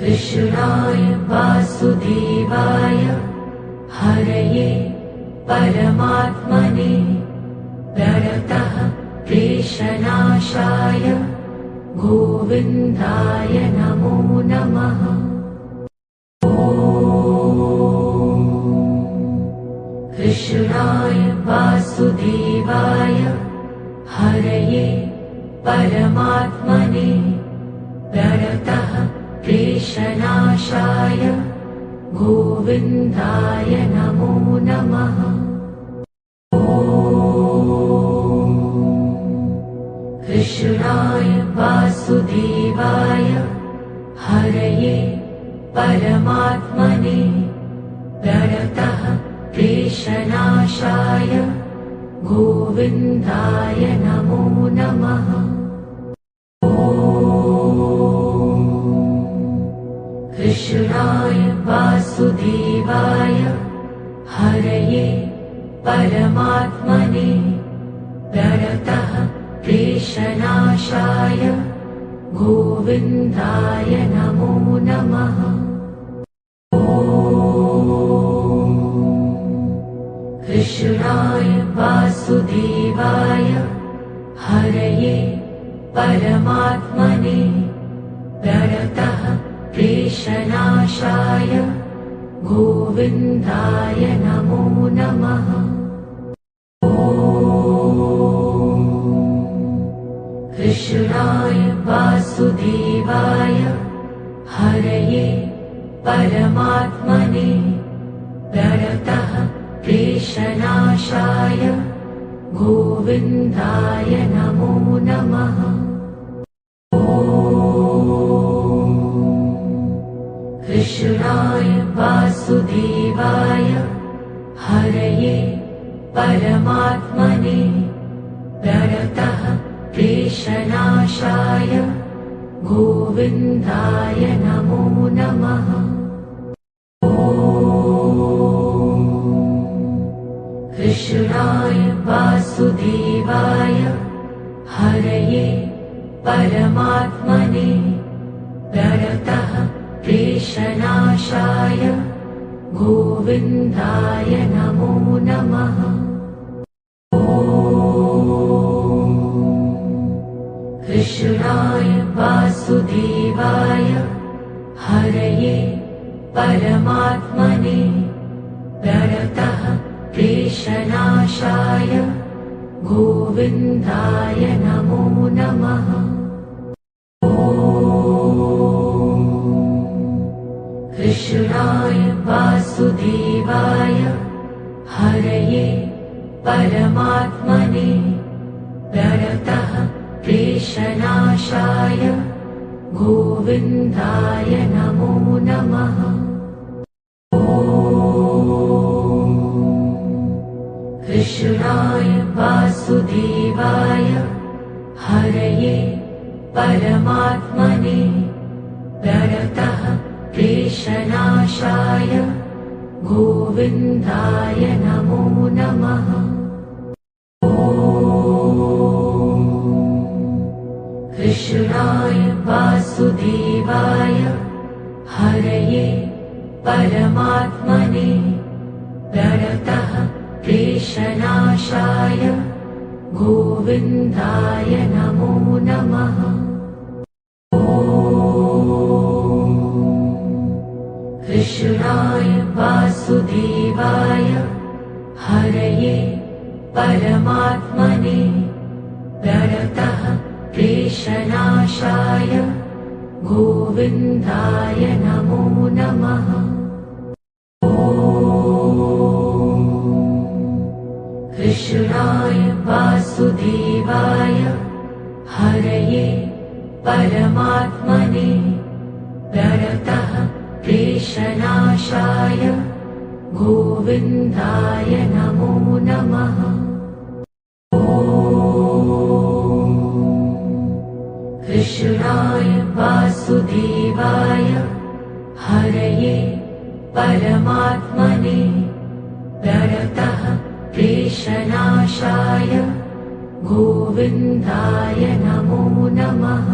कृष्णाय वासुदेवाय हरये परमात्मने प्रणतः क्लेशनाशाय गोविन्दाय नमो नमः। कृष्णाय वासुदेवाय हरये परमात्मने प्रणतः क्लेशनाशाय गोविन्दाय नमो नमः। कृष्णाय वासुदेवाय हरये परमात्मने प्रणतः क्लेशनाशाय गोविन्दाय नमो नमः। कृष्णाय वासुदेवाय हरये परमात्मने प्रणतः क्लेशनाशाय गोविन्दाय नमो नमः। कृष्णाय वासुदेवाय हरये परमात्मने प्रणतः क्लेशनाशाय गोविन्दाय नमो नमः। कृष्णाय वासुदेवाय हरये परमात्मने प्रणतः क्लेशनाशाय गोविन्दाय नमो नमः। कृष्णाय वासुदेवाय हरये परमात्मने प्रणतः क्लेशनाशाय गोविन्दाय नमो नमः। कृष्णाय वासुदेवाय हरये परमात्मने प्रणतः क्लेशनाशाय गोविन्दाय नमो नमः। कृष्णाय वासुदेवाय हरये परमात्मने प्रणतः क्लेशनाशाय गोविन्दाय नमो नमः। कृष्णाय वासुदेवाय हरये परमात्मने प्रणतः क्लेशनाशाय गोविन्दाय नमो नमः। कृष्णाय वासुदेवाय हरये परमात्मने प्रणतः क्लेशनाशाय गोविन्दाय नमो नमः। कृष्णाय वासुदेवाय हरये परमात्मने प्रणतः क्लेशनाशाय गोविन्दाय नमो नमः। कृष्णाय वासुदेवाय हरये परमात्मने प्रणतः क्लेशनाशाय गोविन्दाय नमो नमः। कृष्णाय वासुदेवाय हरये परमात्मने प्रणतः क्लेशनाशाय गोविन्दाय नमो नमः। कृष्णाय वासुदेवाय हरये परमात्मने प्रणतः क्लेशनाशाय गोविन्दाय गोविन्दाय नमो नमः।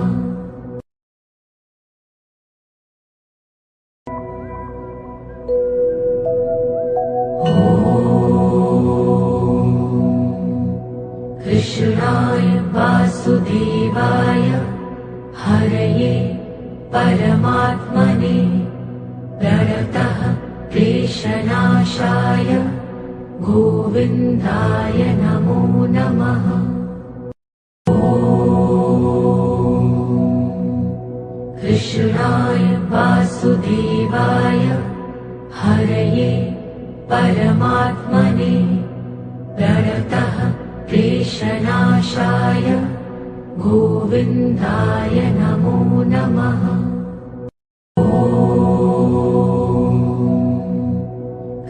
कृष्णाय वासुदेवाय हरये परमात्मने प्रणतः क्लेशनाशाय गोविन्दाय नमो नमः। कृष्णाय वासुदेवाय हरये परमात्मने प्रणतः क्लेशनाशाय गोविन्दाय नमो नमः।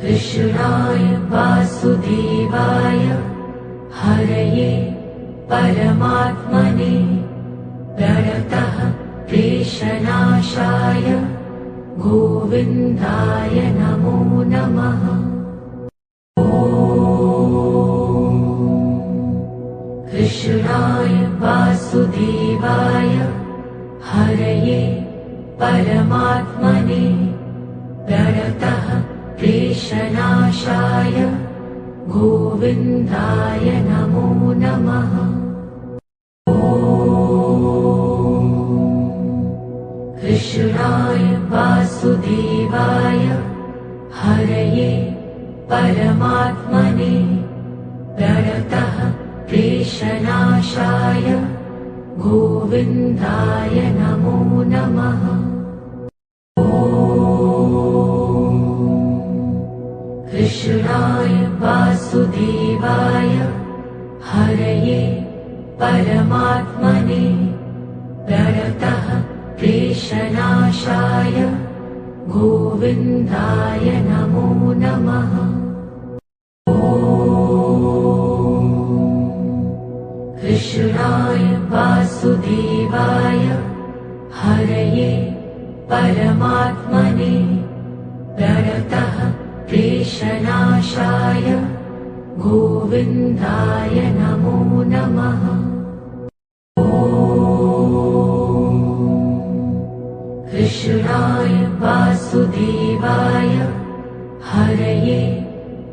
कृष्णाय वासुदेवाय हरये परमात्मने प्रणतः क्लेशनाशाय गोविन्दाय नमो नमः। कृष्णाय वासुदेवाय हरये परमात्मने प्रणतः क्लेशनाशाय गोविन्दाय नमो नमः। कृष्णाय वासुदेवाय हरये परमात्मने प्रणतः क्लेशनाशाय गोविन्दाय नमो नमः। कृष्णाय वासुदेवाय हरये परमात्मने प्रणतः क्लेशनाशाय गोविन्दाय नमो नमः। कृष्णाय वासुदेवाय हरये परमात्मने प्रणतः क्लेशनाशाय गोविन्दाय नमो नमः। कृष्णाय वासुदेवाय हरये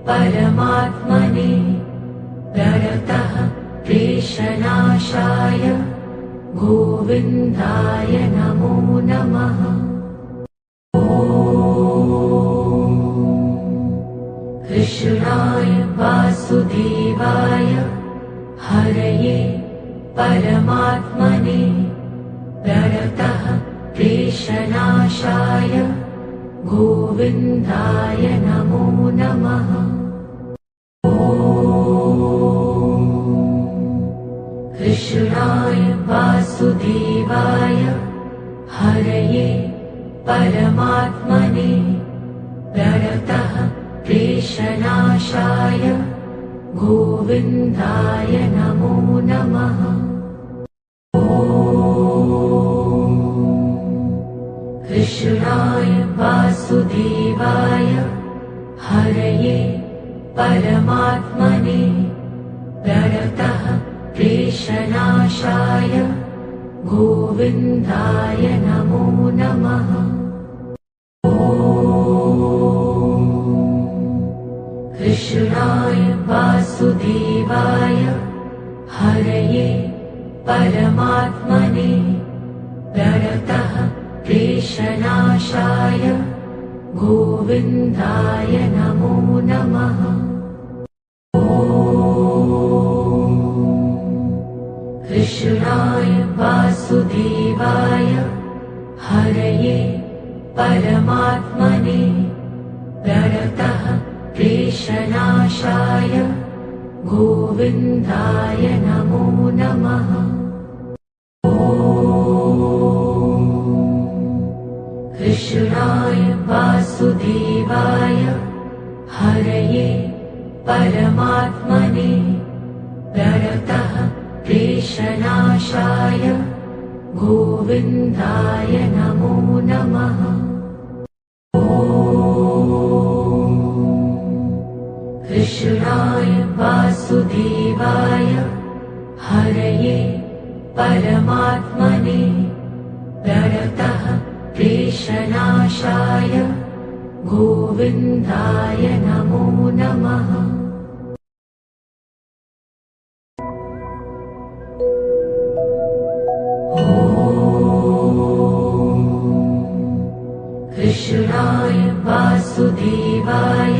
परमात्मने प्रणतः क्लेशनाशाय गोविन्दाय नमो नमः। कृष्णाय वासुदेवाय हरये परमात्मने प्रणतः क्लेशनाशाय गोविन्दाय नमो नमः। कृष्णाय वासुदेवाय हरये परमात्मने प्रणतः क्लेशनाशाय गोविन्दाय नमो नमः। कृष्णाय वासुदेवाय हरये परमात्मने प्रणतः क्लेशनाशाय गोविन्दाय नमो नमः। कृष्णाय वासुदेवाय हरये परमात्मने प्रणतः क्लेशनाशाय गोविन्दाय नमो नमः। कृष्णाय वासुदेवाय हरये परमात्मने प्रणतः क्लेशनाशाय गोविन्दाय नमो नमः। कृष्णाय वासुदेवाय हरये परमात्मने प्रणतः क्लेशनाशाय गोविन्दाय नमो नमः। कृष्णाय वासुदेवाय हरये परमात्मने प्रणतः क्लेशनाशाय गोविन्दाय नमो नमः। कृष्णाय वासुदेवाय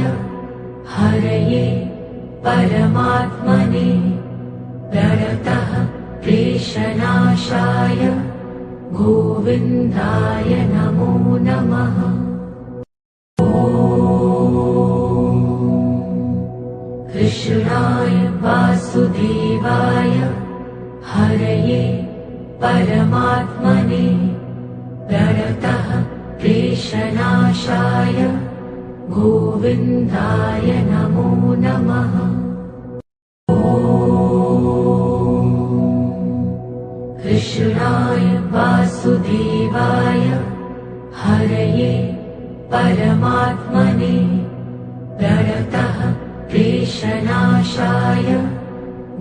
हरये परमात्मने प्रणतः क्लेशनाशाय गोविन्दाय नमो नमः। कृष्णाय वासुदेवाय हरये परमात्मने प्रणतः क्लेशनाशाय गोविन्दाय नमो नमः। कृष्णाय वासुदेवाय हरये परमात्मने प्रणतः क्लेशनाशाय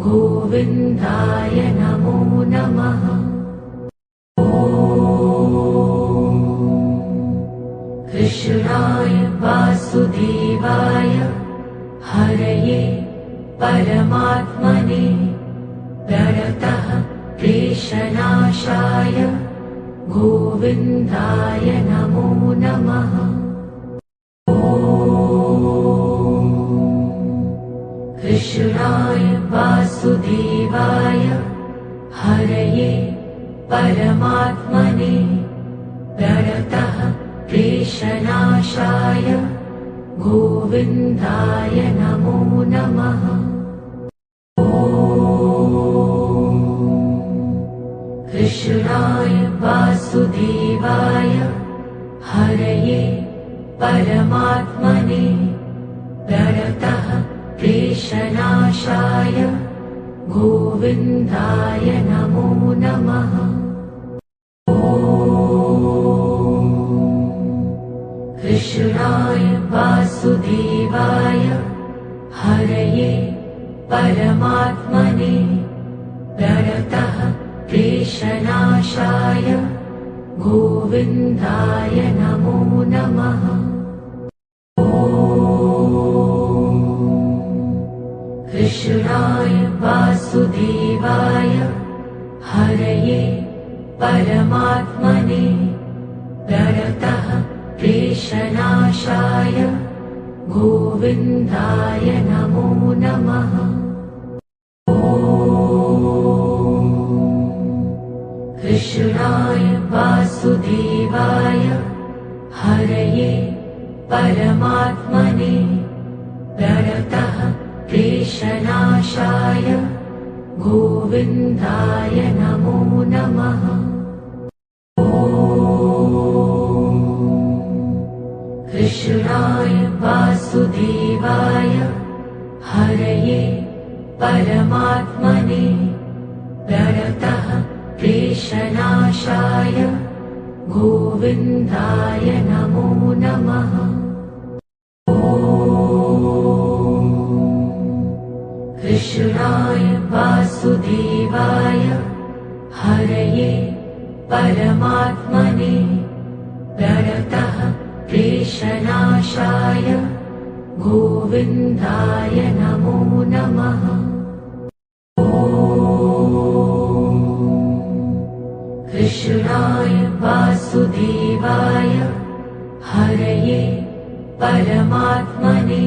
गोविन्दाय नमो नमः। कृष्णाय वासुदेवाय हरये परमात्मने प्रणतः क्लेशनाशाय गोविन्दाय नमो नमः। कृष्णाय वासुदेवाय हरये परमात्मने प्रणतः क्लेशनाशाय गोविन्दाय नमो नमः। कृष्णाय वासुदेवाय हरये परमात्मने प्रणतः क्लेशनाशाय गोविन्दाय नमो नमः। कृष्णाय वासुदेवाय हरये परमात्मने प्रणतः क्लेशनाशाय गोविन्दाय नमो नमः। कृष्णाय वासुदेवाय हरये परमात्मने प्रणतः क्लेशनाशाय गोविन्दाय नमो नमः। कृष्णाय वासुदेवाय हरये परमात्मने प्रणतः क्लेशनाशाय गोविन्दाय नमो नमः। कृष्णाय वासुदेवाय हरये परमात्मने प्रणतः क्लेशनाशाय गोविन्दाय नमो नमः। कृष्णाय वासुदेवाय हरये परमात्मने प्रणतः क्लेशनाशाय गोविन्दाय नमो नमः। कृष्णाय वासुदेवाय हरये परमात्मने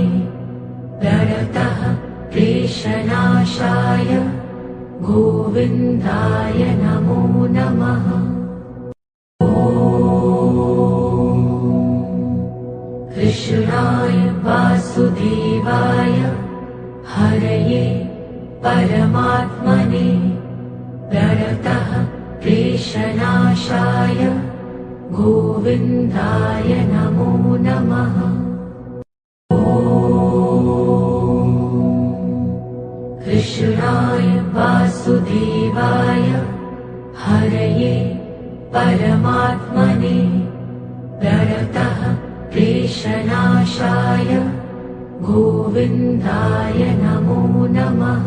प्रणतः क्लेशनाशाय गोविन्दाय नमो नमः। कृष्णाय वासुदेवाय हरये परमात्मने प्रणतः क्लेशनाशाय गोविन्दाय नमो नमः। कृष्णाय वासुदेवाय हरये परमात्मने प्रणतः क्लेशनाशाय गोविन्दाय नमो नमः।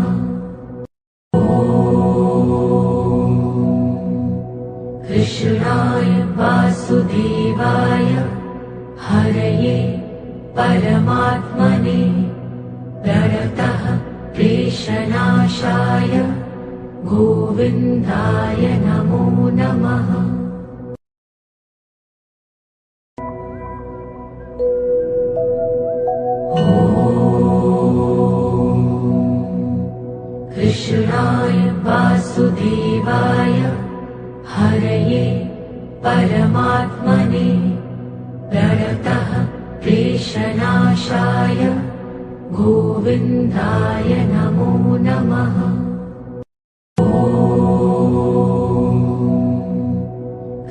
कृष्णाय हरये परमात्मने प्रणतः क्लेशनाशाय गोविन्दाय नमो नमः। कृष्णाय वासुदेवाय हरये परमात्मने प्रणतः क्लेशनाशाय गोविन्दाय नमो नमः।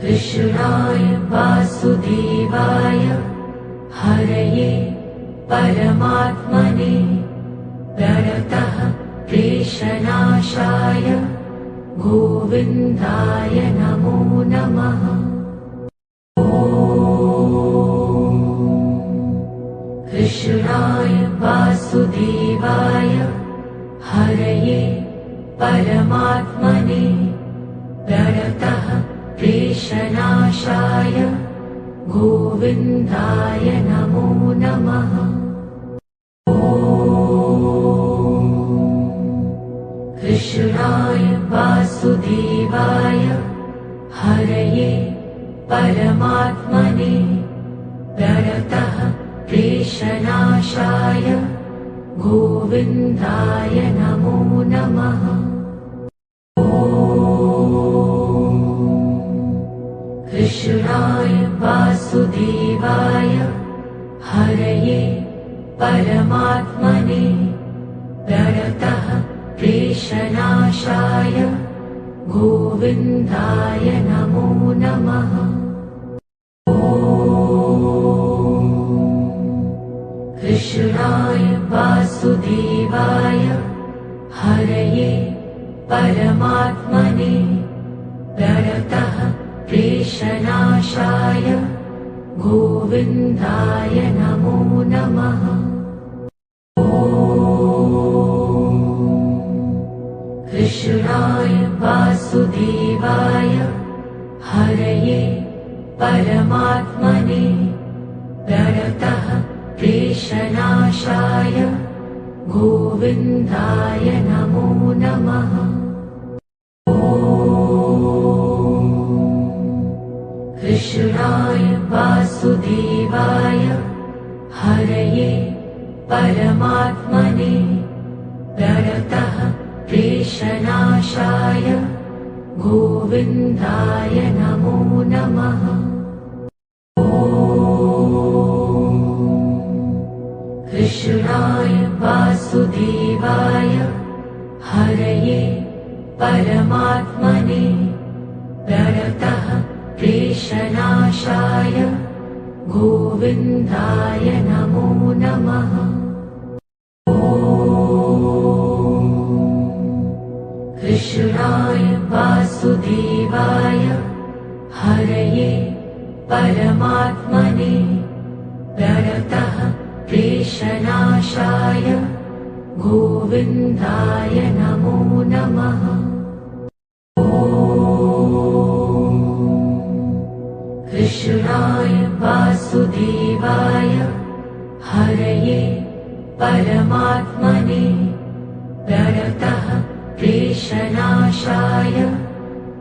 कृष्णाय वासुदेवाय हरये परमात्मने प्रणतः क्लेशनाशाय गोविन्दाय नमो नमः। कृष्णाय वासुदेवाय हरये परमात्मने प्रणतः क्लेशनाशाय गोविन्दाय नमो नमः। कृष्णाय वासुदेवाय हरये परमात्मने प्रणतः क्लेशनाशाय गोविन्दाय नमो नमः। कृष्णाय वासुदेवाय हरये परमात्मने प्रणतः क्लेशनाशाय गोविन्दाय नमो नमः। कृष्णाय वासुदेवाय हरये परमात्मने प्रणतः क्लेशनाशाय गोविन्दाय नमो नमः। कृष्णाय वासुदेवाय हरये परमात्मने प्रणतः क्लेशनाशाय गोविन्दाय नमो नमः। कृष्णाय वासुदेवाय हरये परमात्मने प्रणतः क्लेशनाशाय गोविन्दाय नमो नमः। कृष्णाय वासुदेवाय हरये परमात्मने प्रणतः क्लेशनाशाय गोविन्दाय नमो नमः। कृष्णाय वासुदेवाय हरये परमात्मने प्रणतः क्लेशनाशाय गोविन्दाय नमो नमः। कृष्णाय वासुदेवाय हरये परमात्मने प्रणतः क्लेशनाशाय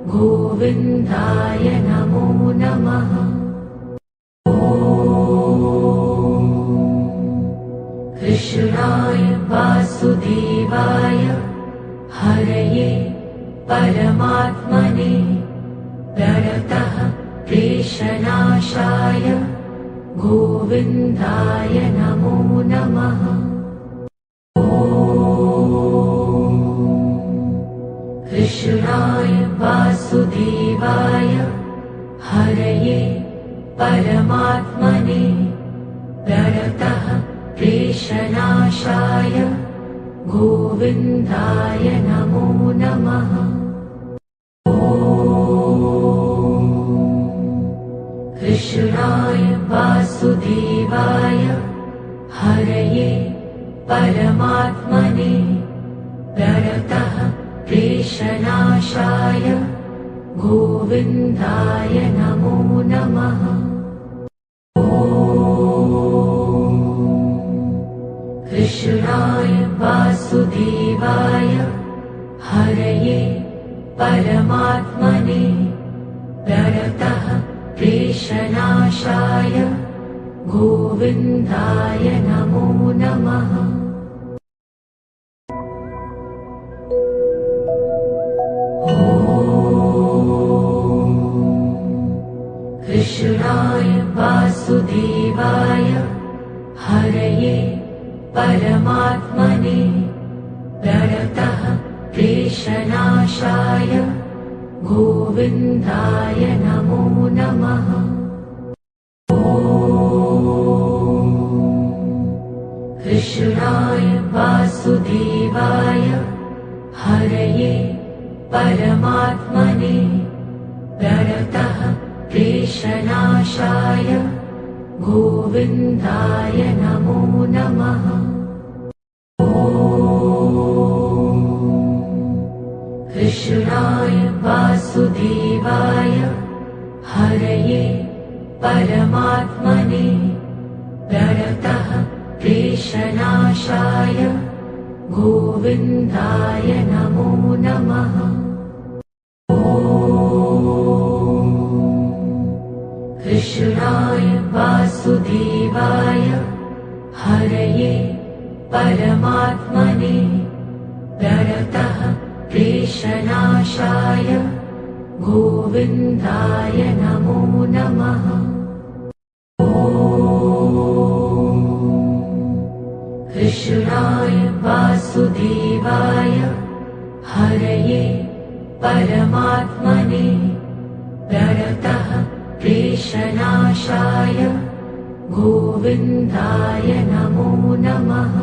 गोविन्दाय नमो नमः। कृष्णाय वासुदेवाय हरये परमात्मने प्रणतः क्लेशनाशाय गोविन्दाय नमो नमः। कृष्णाय वासुदेवाय हरये परमात्मने प्रणतः क्लेशनाशाय गोविन्दाय नमो नमः। कृष्णाय वासुदेवाय हरये परमात्मने प्रणतः क्लेशनाशाय गोविन्दाय नमो नमः। वासुदेवाय हरये परमात्मने प्रणतः क्लेशनाशाय गोविन्दाय नमो नमः। कृष्णाय वासुदेवाय हरये परमात्मने प्रणतः क्लेशनाशाय गोविन्दाय नमो नमः। कृष्णाय वासुदेवाय हरये परमात्मने प्रणतः क्लेशनाशाय गोविन्दाय नमो नमः। कृष्णाय वासुदेवाय हरये परमात्मने प्रणतः क्लेशनाशाय गोविन्दाय नमो नमः। कृष्णाय वासुदेवाय हरये परमात्मने प्रणतः क्लेशनाशाय गोविन्दाय नमो नमः। कृष्णाय वासुदेवाय हरये परमात्मने प्रणतः क्लेशनाशाय गोविन्दाय नमो नमः।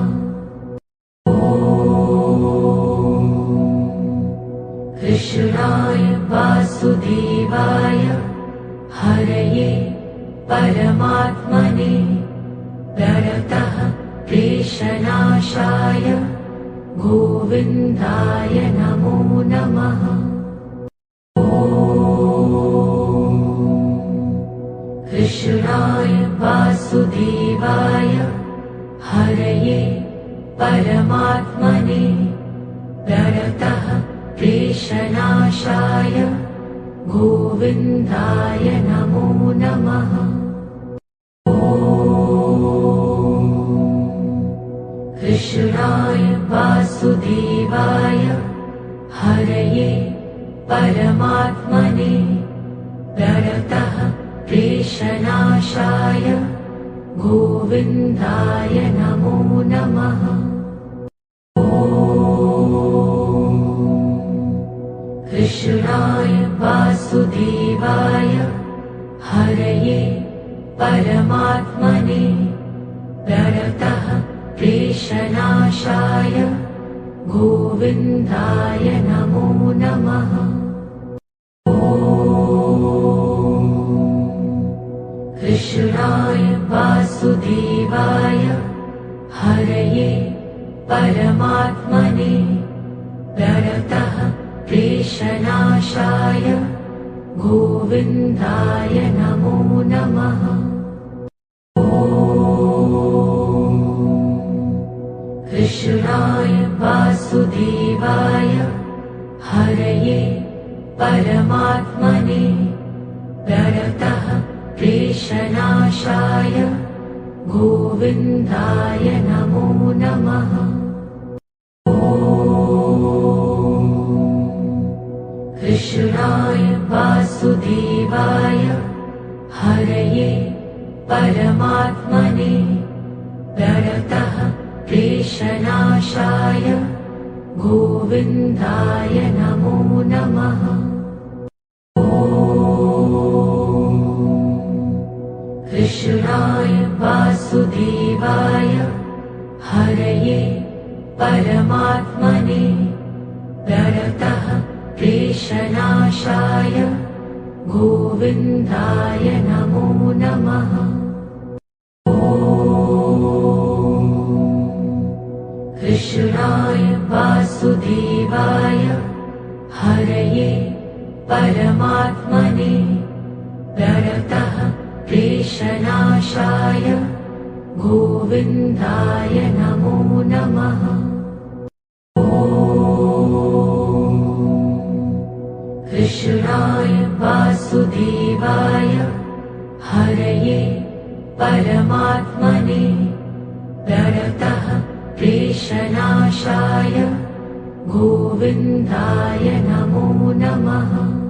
कृष्णाय वासुदेवाय हरये परमात्मने प्रणतः क्लेशनाशाय गोविन्दाय नमो नमः। कृष्णाय वासुदेवाय हरये परमात्मने प्रणतः क्लेशनाशाय गोविन्दाय नमो नमः। कृष्णाय वासुदेवाय हरये परमात्मने प्रणतः क्लेशनाशाय गोविन्दाय नमो नमः। कृष्णाय वासुदेवाय हरये परमात्मने प्रणतः क्लेशनाशाय गोविन्दाय नमो नमः। कृष्णाय वासुदेवाय हरये परमात्मने प्रणतः क्लेशनाशाय गोविन्दाय नमो नमः। कृष्णाय वासुदेवाय हरये परमात्मने प्रणतः क्लेशनाशाय गोविन्दाय नमो नमः। कृष्णाय वासुदेवाय हरये परमात्मने प्रणतः क्लेशनाशाय गोविन्दाय नमो नमः। कृष्णाय वासुदेवाय हरये परमात्मने प्रणतः क्लेशनाशाय गोविन्दाय नमो नमः। कृष्णाय वासुदेवाय हरये परमात्मने प्रणतः क्लेशनाशाय गोविन्दाय नमो नमः। कृष्णाय वासुदेवाय हरये परमात्मने प्रणतः क्लेशनाशाय गोविन्दाय नमो नमः।